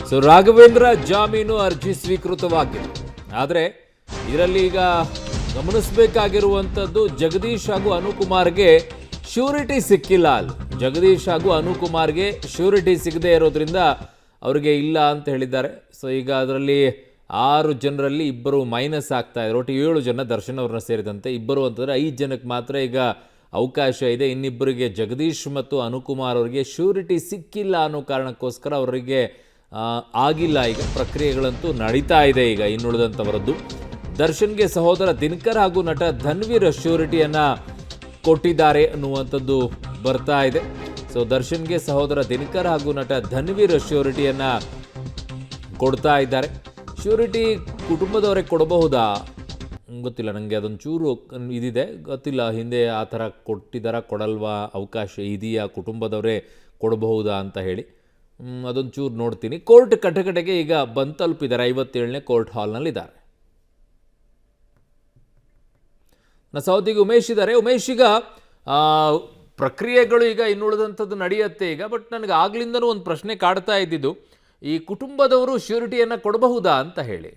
So Raghavendra ಜಾಮೀನು ಅರ್ಜಿ ಸ್ವೀಕೃತವಾಗಿದೆ. ಆದರೆ ಇದರಲ್ಲಿ ಈಗ ಗಮನಿಸಬೇಕಾಗಿರುವಂಥದ್ದು ಜಗದೀಶ್ ಹಾಗೂ ಅನುಕುಮಾರ್ಗೆ ಶ್ಯೂರಿಟಿ ಸಿಕ್ಕಿಲ್ಲ. ಅಲ್ಲಿ ಜಗದೀಶ್ ಹಾಗೂ ಅನುಕುಮಾರ್ಗೆ ಶ್ಯೂರಿಟಿ ಸಿಗದೇ ಇರೋದ್ರಿಂದ ಅವರಿಗೆ ಇಲ್ಲ ಅಂತ ಹೇಳಿದ್ದಾರೆ. ಸೊ ಈಗ ಅದರಲ್ಲಿ 6 ಜನರಲ್ಲಿ ಇಬ್ಬರು ಮೈನಸ್ ಆಗ್ತಾ ಇದ್ದಾರೆ. ಒಟ್ಟು 7 ಜನ ದರ್ಶನ್ ಅವ್ರನ್ನ ಸೇರಿದಂತೆ ಇಬ್ಬರು ಅಂತಂದರೆ 5 ಜನಕ್ಕೆ ಮಾತ್ರ ಈಗ ಅವಕಾಶ ಇದೆ. ಇನ್ನಿಬ್ಬರಿಗೆ ಜಗದೀಶ್ ಮತ್ತು ಅನುಕುಮಾರ್ ಅವರಿಗೆ ಶ್ಯೂರಿಟಿ ಸಿಕ್ಕಿಲ್ಲ ಅನ್ನೋ ಕಾರಣಕ್ಕೋಸ್ಕರ ಅವರಿಗೆ ಆಗಿಲ್ಲ. ಈಗ ಪ್ರಕ್ರಿಯೆಗಳಂತೂ ನಡೀತಾ ಇದೆ. ಈಗ ಇನ್ನುಳಿದಂಥವರದ್ದು ದರ್ಶನ್ಗೆ ಸಹೋದರ ದಿನಕರ್ ಹಾಗೂ ನಟ ಧನ್ವೀರ್ ಶ್ಯೂರಿಟಿಯನ್ನು ಕೊಟ್ಟಿದ್ದಾರೆ ಅನ್ನುವಂಥದ್ದು ಬರ್ತಾ ಇದೆ. ಸೊ ದರ್ಶನ್ಗೆ ಸಹೋದರ ದಿನಕರ್ ಹಾಗೂ ನಟ ಧನ್ವೀರ್ ಶ್ಯೂರಿಟಿಯನ್ನು ಕೊಡ್ತಾ ಇದ್ದಾರೆ. ಶ್ಯೂರಿಟಿ ಕುಟುಂಬದವರೇ ಕೊಡಬಹುದಾ ಗೊತ್ತಿಲ್ಲ ನನಗೆ, ಅದೊಂದು ಚೂರು ಇದಿದೆ, ಗೊತ್ತಿಲ್ಲ ಹಿಂದೆ ಆ ಥರ ಕೊಟ್ಟಿದ್ದಾರಾ ಕೊಡಲ್ವಾ, ಅವಕಾಶ ಇದೆಯಾ, ಕುಟುಂಬದವರೇ ಕೊಡಬಹುದಾ ಅಂತ ಹೇಳಿ ಅದೊಂದು ಚೂರು ನೋಡ್ತೀನಿ. ಕೋರ್ಟ್ ಕಟಕಟೆಗೆ ಈಗ ಬಂದು ತಲುಪಿದ್ದಾರೆ. 57ನೇ ಕೋರ್ಟ್ ಹಾಲ್ನಲ್ಲಿದ್ದಾರೆ. ನನ್ನ ಸಹೋದ್ಯೋಗಿ ಉಮೇಶ್ ಇದ್ದಾರೆ. ಉಮೇಶ್, ಈಗ ಪ್ರಕ್ರಿಯೆಗಳು ಈಗ ಇನ್ನುಳಿದಂಥದ್ದು ನಡೆಯುತ್ತೆ ಈಗ. ಬಟ್ ನನಗೆ ಆಗ್ಲಿಂದನೂ ಒಂದು ಪ್ರಶ್ನೆ ಕಾಡ್ತಾ ಇದ್ದಿದ್ದು, ಈ ಕುಟುಂಬದವರು ಶ್ಯೂರಿಟಿಯನ್ನು ಕೊಡಬಹುದಾ ಅಂತ ಹೇಳಿ.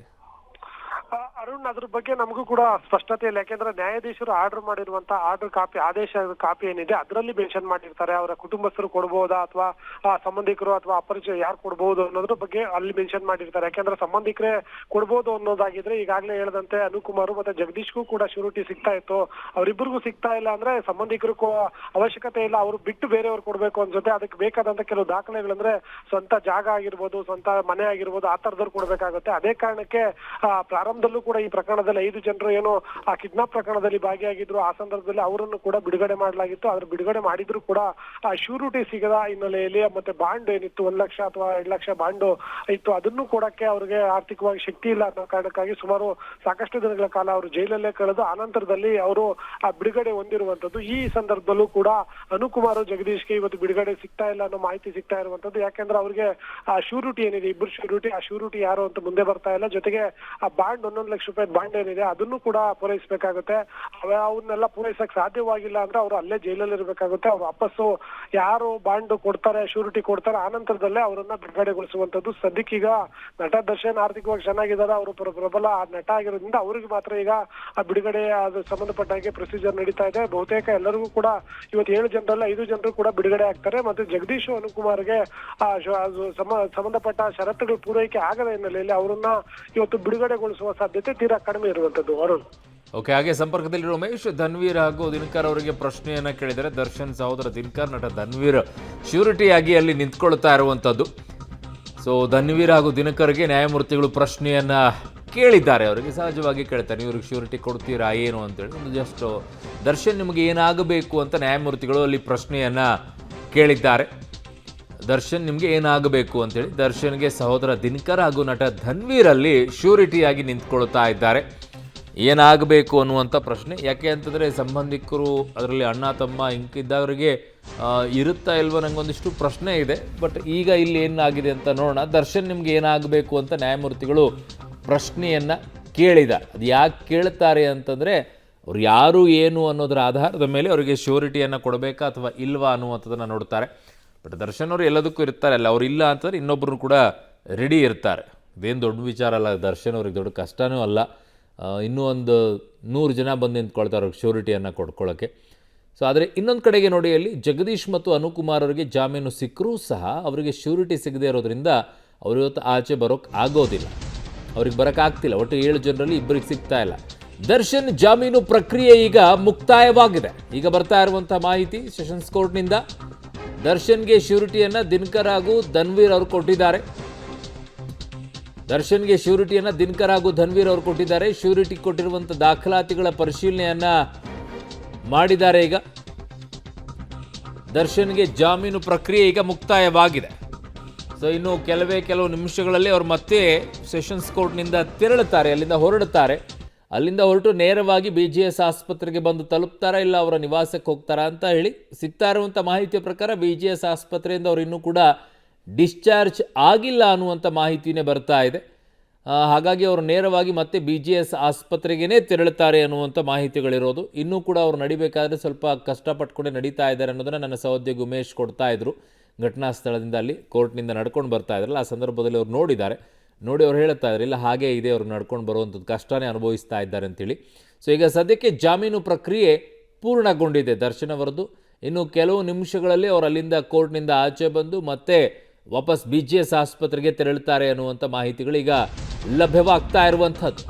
ಅರುಣ್, ಅದ್ರ ಬಗ್ಗೆ ನಮಗೂ ಕೂಡ ಸ್ಪಷ್ಟತೆ ಇಲ್ಲ. ಯಾಕೆಂದ್ರೆ ನ್ಯಾಯಾಧೀಶರು ಆರ್ಡರ್ ಮಾಡಿರುವಂತ ಆರ್ಡರ್ ಕಾಪಿ, ಆದೇಶ ಕಾಪಿ ಏನಿದೆ ಅದರಲ್ಲಿ ಮೆನ್ಷನ್ ಮಾಡಿರ್ತಾರೆ. ಅವರ ಕುಟುಂಬಸ್ಥರು ಕೊಡಬಹುದಾ ಅಥವಾ ಸಂಬಂಧಿಕರು ಅಥವಾ ಅಪರಿಚಯ ಯಾರು ಕೊಡಬಹುದು ಅನ್ನೋದ್ರ ಬಗ್ಗೆ ಅಲ್ಲಿ ಮೆನ್ಷನ್ ಮಾಡಿರ್ತಾರೆ. ಯಾಕೆಂದ್ರೆ ಸಂಬಂಧಿಕರೇ ಕೊಡಬಹುದು ಅನ್ನೋದಾಗಿದ್ರೆ ಈಗಾಗಲೇ ಹೇಳದಂತೆ ಅನುಕುಮಾರ್ ಮತ್ತೆ ಜಗದೀಶ್ಗೂ ಕೂಡ ಶ್ಯೂರಿಟಿ ಸಿಗ್ತಾ ಇತ್ತು. ಅವರಿಬ್ಬರಿಗೂ ಸಿಗ್ತಾ ಇಲ್ಲ ಅಂದ್ರೆ ಸಂಬಂಧಿಕರಿಗೂ ಅವಶ್ಯಕತೆ ಇಲ್ಲ, ಅವರು ಬಿಟ್ಟು ಬೇರೆಯವ್ರು ಕೊಡ್ಬೇಕು ಅನ್ಸುತ್ತೆ. ಅದಕ್ಕೆ ಬೇಕಾದಂತ ಕೆಲವು ದಾಖಲೆಗಳಂದ್ರೆ ಸ್ವಂತ ಜಾಗ ಆಗಿರ್ಬೋದು, ಸ್ವಂತ ಮನೆ ಆಗಿರ್ಬೋದು, ಆ ತರದವ್ರು ಕೊಡ್ಬೇಕಾಗುತ್ತೆ. ಅದೇ ಕಾರಣಕ್ಕೆ ಪ್ರಾರಂಭದಲ್ಲೂ ಕೂಡ ಈ ಪ್ರಕರಣದಲ್ಲಿ 5 ಜನರು ಏನು ಆ ಕಿಡ್ನಾಪ್ ಪ್ರಕರಣದಲ್ಲಿ ಭಾಗಿಯಾಗಿದ್ರು. ಆ ಸಂದರ್ಭದಲ್ಲಿ ಅವರನ್ನು ಕೂಡ ಬಿಡುಗಡೆ ಮಾಡಲಾಗಿತ್ತು. ಆದ್ರೆ ಬಿಡುಗಡೆ ಮಾಡಿದ್ರು ಕೂಡ ಆ ಶ್ಯೂರಿಟಿ ಸಿಗದ ಹಿನ್ನೆಲೆಯಲ್ಲಿ ಮತ್ತೆ ಬಾಂಡ್ ಏನಿತ್ತು 1 ಲಕ್ಷ ಅಥವಾ 2 ಲಕ್ಷ ಬಾಂಡ್ ಇತ್ತು, ಅದನ್ನು ಕೊಡಕ್ಕೆ ಅವ್ರಿಗೆ ಆರ್ಥಿಕವಾಗಿ ಶಕ್ತಿ ಇಲ್ಲ ಅನ್ನೋ ಕಾರಣಕ್ಕಾಗಿ ಸುಮಾರು ಸಾಕಷ್ಟು ದಿನಗಳ ಕಾಲ ಅವರು ಜೈಲಲ್ಲೇ ಕಳೆದು ಆನಂತರದಲ್ಲಿ ಅವರು ಆ ಬಿಡುಗಡೆ ಹೊಂದಿರುವಂತದ್ದು. ಈ ಸಂದರ್ಭದಲ್ಲೂ ಕೂಡ ಅನುಕುಮಾರ್ ಜಗದೀಶ್ಗೆ ಇವತ್ತು ಬಿಡುಗಡೆ ಸಿಗ್ತಾ ಇಲ್ಲ ಅನ್ನೋ ಮಾಹಿತಿ ಸಿಗ್ತಾ ಇರುವಂತದ್ದು. ಯಾಕೆಂದ್ರೆ ಅವ್ರಿಗೆ ಆ ಶ್ಯೂರಿಟಿ ಏನಿದೆ, ಇಬ್ಬರು ಶ್ಯೂರಿಟಿ, ಆ ಶ್ಯೂರಿಟಿ ಯಾರು ಅಂತ ಮುಂದೆ ಬರ್ತಾ ಇಲ್ಲ. ಜೊತೆಗೆ ಆ ಬಾಂಡ್ 11 ಲಕ್ಷ ರೂಪಾಯಿ ಬಾಂಡ್ ಏನಿದೆ ಅದನ್ನು ಕೂಡ ಪೂರೈಸಬೇಕಾಗುತ್ತೆ. ಅವನ್ನೆಲ್ಲ ಪೂರೈಸಕ್ ಸಾಧ್ಯವಾಗಿಲ್ಲ ಅಂದ್ರೆ ಅವರು ಅಲ್ಲೇ ಜೈಲಲ್ಲಿ ಇರಬೇಕಾಗುತ್ತೆ. ಅವ್ರು ವಾಪಸ್ಸು ಯಾರು ಬಾಂಡ್ ಕೊಡ್ತಾರೆ, ಶ್ಯೂರಿಟಿ ಕೊಡ್ತಾರೆ, ಆನಂತರದಲ್ಲೇ ಅವರನ್ನ ಬಿಡುಗಡೆಗೊಳಿಸುವಂತದ್ದು. ಸದ್ಯಕ್ಕೀಗ ನಟ ದರ್ಶನ್ ಆರ್ಥಿಕವಾಗಿ ಚೆನ್ನಾಗಿದ್ದಾರೆ, ಅವರು ಪ್ರಬಲ ನಟ ಆಗಿರೋದ್ರಿಂದ ಅವ್ರಿಗೆ ಮಾತ್ರ ಈಗ ಆ ಬಿಡುಗಡೆ ಅದು ಸಂಬಂಧಪಟ್ಟ ಹಾಗೆ ಪ್ರೊಸೀಜರ್ ನಡೀತಾ ಇದೆ. ಬಹುತೇಕ ಎಲ್ಲರಿಗೂ ಕೂಡ ಇವತ್ತು 7 ಜನರಲ್ಲಿ 5 ಜನರು ಕೂಡ ಬಿಡುಗಡೆ ಆಗ್ತಾರೆ. ಮತ್ತೆ ಜಗದೀಶ್ ಅನುಕುಮಾರ್ಗೆ ಸಂಬಂಧಪಟ್ಟ ಷರತ್ತುಗಳು ಪೂರೈಕೆ ಆಗದ ಹಿನ್ನೆಲೆಯಲ್ಲಿ ಅವರನ್ನ ಇವತ್ತು ಬಿಡುಗಡೆಗೊಳಿಸುವ ಸಾಧ್ಯತೆ ತೀರಾ ಕಡಿಮೆ ಇರುವಂತದ್ದು. ಅರುಣ್, ಓಕೆ. ಹಾಗೆ ಸಂಪರ್ಕದಲ್ಲಿ ಉಮೇಶ್, ಧನ್ವೀರ್ ಹಾಗೂ ದಿನಕರ್ ಅವರಿಗೆ ಪ್ರಶ್ನೆಯನ್ನ ಕೇಳಿದರೆ ದರ್ಶನ್ ಸಹೋದರ ದಿನಕರ್, ನಟ ಧನ್ವೀರ್ ಶ್ಯೂರಿಟಿಯಾಗಿ ಅಲ್ಲಿ ನಿಂತ್ಕೊಳ್ತಾ ಇರುವಂಥದ್ದು. ಸೊ ಧನ್ವೀರ್ ಹಾಗೂ ದಿನಕರ್ಗೆ ನ್ಯಾಯಮೂರ್ತಿಗಳು ಪ್ರಶ್ನೆಯನ್ನ ಕೇಳಿದ್ದಾರೆ. ಅವರಿಗೆ ಸಹಜವಾಗಿ ಕೇಳ್ತಾರೆ, ಇವ್ರಿಗೆ ಶ್ಯೂರಿಟಿ ಕೊಡ್ತೀರಾ ಏನು ಅಂತೇಳಿ. ಒಂದು ಜಸ್ಟ್ ದರ್ಶನ್ ನಿಮಗೆ ಏನಾಗಬೇಕು ಅಂತ ನ್ಯಾಯಮೂರ್ತಿಗಳು ಅಲ್ಲಿ ಪ್ರಶ್ನೆಯನ್ನ ಕೇಳಿದ್ದಾರೆ. ದರ್ಶನ್ ನಿಮಗೆ ಏನಾಗಬೇಕು ಅಂತೇಳಿ ದರ್ಶನ್ಗೆ ಸಹೋದರ ದಿನಕರ್ ಹಾಗೂ ನಟ ಧನ್ವೀರಲ್ಲಿ ಶ್ಯೂರಿಟಿಯಾಗಿ ನಿಂತ್ಕೊಳ್ತಾ ಇದ್ದಾರೆ. ಏನಾಗಬೇಕು ಅನ್ನುವಂಥ ಪ್ರಶ್ನೆ. ಯಾಕೆ ಅಂತಂದರೆ ಸಂಬಂಧಿಕರು ಅದರಲ್ಲಿ ಅಣ್ಣ ತಮ್ಮ ಇಂಕಿದ್ದವರಿಗೆ ಇರುತ್ತಾ ಇಲ್ವೋ ನನಗೊಂದಿಷ್ಟು ಪ್ರಶ್ನೆ ಇದೆ. ಬಟ್ ಈಗ ಇಲ್ಲಿ ಏನಾಗಿದೆ ಅಂತ ನೋಡೋಣ. ದರ್ಶನ್ ನಿಮ್ಗೆ ಏನಾಗಬೇಕು ಅಂತ ನ್ಯಾಯಮೂರ್ತಿಗಳು ಪ್ರಶ್ನೆಯನ್ನು ಕೇಳಿದ್ದಾರೆ. ಅದು ಯಾಕೆ ಕೇಳ್ತಾರೆ ಅಂತಂದರೆ ಅವ್ರು ಯಾರು ಏನು ಅನ್ನೋದರ ಆಧಾರದ ಮೇಲೆ ಅವರಿಗೆ ಶ್ಯೂರಿಟಿಯನ್ನು ಕೊಡಬೇಕಾ ಅಥವಾ ಇಲ್ವಾ ಅನ್ನುವಂಥದ್ದನ್ನು ನೋಡ್ತಾರೆ. ಬಟ್ ದರ್ಶನ್ ಅವರು ಎಲ್ಲದಕ್ಕೂ ಇರ್ತಾರೆ ಅಲ್ಲ, ಅವ್ರು ಇಲ್ಲ ಅಂತಂದರೆ ಇನ್ನೊಬ್ಬರು ಕೂಡ ರೆಡಿ ಇರ್ತಾರೆ. ಇದೇನು ದೊಡ್ಡ ವಿಚಾರ ಅಲ್ಲ, ದರ್ಶನ್ ಅವ್ರಿಗೆ ದೊಡ್ಡ ಕಷ್ಟನೂ ಅಲ್ಲ. ಇನ್ನೂ ಒಂದು 100 ಜನ ಬಂದು ನಿಂತ್ಕೊಳ್ತಾರೆ ಅವ್ರಿಗೆ ಶ್ಯೂರಿಟಿಯನ್ನು ಕೊಡ್ಕೊಳ್ಳೋಕ್ಕೆ. ಸೊ ಆದರೆ ಇನ್ನೊಂದು ಕಡೆಗೆ ನೋಡಿ, ಅಲ್ಲಿ ಜಗದೀಶ್ ಮತ್ತು ಅನುಕುಮಾರ್ ಅವರಿಗೆ ಜಾಮೀನು ಸಿಕ್ಕರೂ ಸಹ ಅವರಿಗೆ ಶ್ಯೂರಿಟಿ ಸಿಗದೇ ಇರೋದ್ರಿಂದ ಅವ್ರು ಇವತ್ತು ಆಚೆ ಬರೋಕ್ಕೆ ಆಗೋದಿಲ್ಲ, ಅವ್ರಿಗೆ ಬರೋಕ್ಕಾಗ್ತಿಲ್ಲ. ಒಟ್ಟು 7 ಜನರಲ್ಲಿ ಇಬ್ಬರಿಗೆ ಸಿಗ್ತಾ ಇಲ್ಲ. ದರ್ಶನ್ ಜಾಮೀನು ಪ್ರಕ್ರಿಯೆ ಈಗ ಮುಕ್ತಾಯವಾಗಿದೆ. ಈಗ ಬರ್ತಾ ಇರುವಂಥ ಮಾಹಿತಿ ಸೆಷನ್ಸ್ ಕೋರ್ಟ್ನಿಂದ ದರ್ಶನ್ಗೆ ಶ್ಯೂರಿಟಿಯನ್ನು ದಿನಕರ್ ಹಾಗೂ ಧನ್ವೀರ್ ಅವರು ಕೊಟ್ಟಿದ್ದಾರೆ. ದರ್ಶನ್ಗೆ ಶ್ಯೂರಿಟಿಯನ್ನು ದಿನಕರ್ ಹಾಗೂ ಧನ್ವೀರ್ ಅವರು ಕೊಟ್ಟಿದ್ದಾರೆ. ಶ್ಯೂರಿಟಿ ಕೊಟ್ಟಿರುವಂಥ ದಾಖಲಾತಿಗಳ ಪರಿಶೀಲನೆಯನ್ನು ಮಾಡಿದ್ದಾರೆ. ಈಗ ದರ್ಶನ್ಗೆ ಜಾಮೀನು ಪ್ರಕ್ರಿಯೆ ಈಗ ಮುಕ್ತಾಯವಾಗಿದೆ. ಸೊ ಇನ್ನು ಕೆಲವು ನಿಮಿಷಗಳಲ್ಲಿ ಅವರು ಮತ್ತೆ ಸೆಷನ್ಸ್ ಕೋರ್ಟ್ನಿಂದ ತೆರಳುತ್ತಾರೆ, ಅಲ್ಲಿಂದ ಹೊರಡುತ್ತಾರೆ. ಅಲ್ಲಿಂದ ಹೊರಟು ನೇರವಾಗಿ BGS ಆಸ್ಪತ್ರೆಗೆ ಬಂದು ತಲುಪ್ತಾರಾ ಇಲ್ಲ ಅವರ ನಿವಾಸಕ್ಕೆ ಹೋಗ್ತಾರಾ ಅಂತ ಹೇಳಿ ಸಿಗ್ತಾ ಇರುವಂಥ ಮಾಹಿತಿಯ ಪ್ರಕಾರ BGS ಆಸ್ಪತ್ರೆಯಿಂದ ಅವರು ಇನ್ನೂ ಕೂಡ ಡಿಸ್ಚಾರ್ಜ್ ಆಗಿಲ್ಲ ಅನ್ನುವಂಥ ಮಾಹಿತಿನೇ ಬರ್ತಾ ಇದೆ. ಹಾಗಾಗಿ ಅವರು ನೇರವಾಗಿ ಮತ್ತೆ BGS ಆಸ್ಪತ್ರೆಗೇ ತೆರಳುತ್ತಾರೆ ಅನ್ನುವಂಥ ಮಾಹಿತಿಗಳಿರೋದು. ಇನ್ನೂ ಕೂಡ ಅವರು ನಡಿಬೇಕಾದ್ರೆ ಸ್ವಲ್ಪ ಕಷ್ಟಪಟ್ಕೊಂಡೇ ನಡೀತಾ ಇದ್ದಾರೆ ಅನ್ನೋದನ್ನು ನನ್ನ ಸಹೋದ್ಯೋಗಿ ಉಮೇಶ್ ಕೊಡ್ತಾ ಇದ್ರು. ಘಟನಾ ಸ್ಥಳದಿಂದ ಅಲ್ಲಿ ಕೋರ್ಟ್ನಿಂದ ನಡ್ಕೊಂಡು ಬರ್ತಾ ಇದ್ರಲ್ಲ, ಆ ಸಂದರ್ಭದಲ್ಲಿ ಅವ್ರು ನೋಡಿದ್ದಾರೆ. ನೋಡಿ ಅವ್ರು ಹೇಳ್ತಾ ಇದ್ದಾರೆ, ಇಲ್ಲ ಹಾಗೇ ಇದೆ, ಅವ್ರು ನಡ್ಕೊಂಡು ಬರುವಂಥದ್ದು ಕಷ್ಟನೇ ಅನುಭವಿಸ್ತಾ ಇದ್ದಾರೆ ಅಂತೇಳಿ. ಸೊ ಈಗ ಸದ್ಯಕ್ಕೆ ಜಾಮೀನು ಪ್ರಕ್ರಿಯೆ ಪೂರ್ಣಗೊಂಡಿದೆ ದರ್ಶನ್ ಅವರದ್ದು. ಇನ್ನು ಕೆಲವು ನಿಮಿಷಗಳಲ್ಲಿ ಅವರು ಅಲ್ಲಿಂದ ಕೋರ್ಟ್ನಿಂದ ಆಚೆ ಬಂದು ಮತ್ತೆ ವಾಪಸ್ BGS ಆಸ್ಪತ್ರೆಗೆ ತೆರಳುತ್ತಾರೆ ಅನ್ನುವಂಥ ಮಾಹಿತಿಗಳು ಈಗ ಲಭ್ಯವಾಗ್ತಾ ಇರುವಂಥದ್ದು.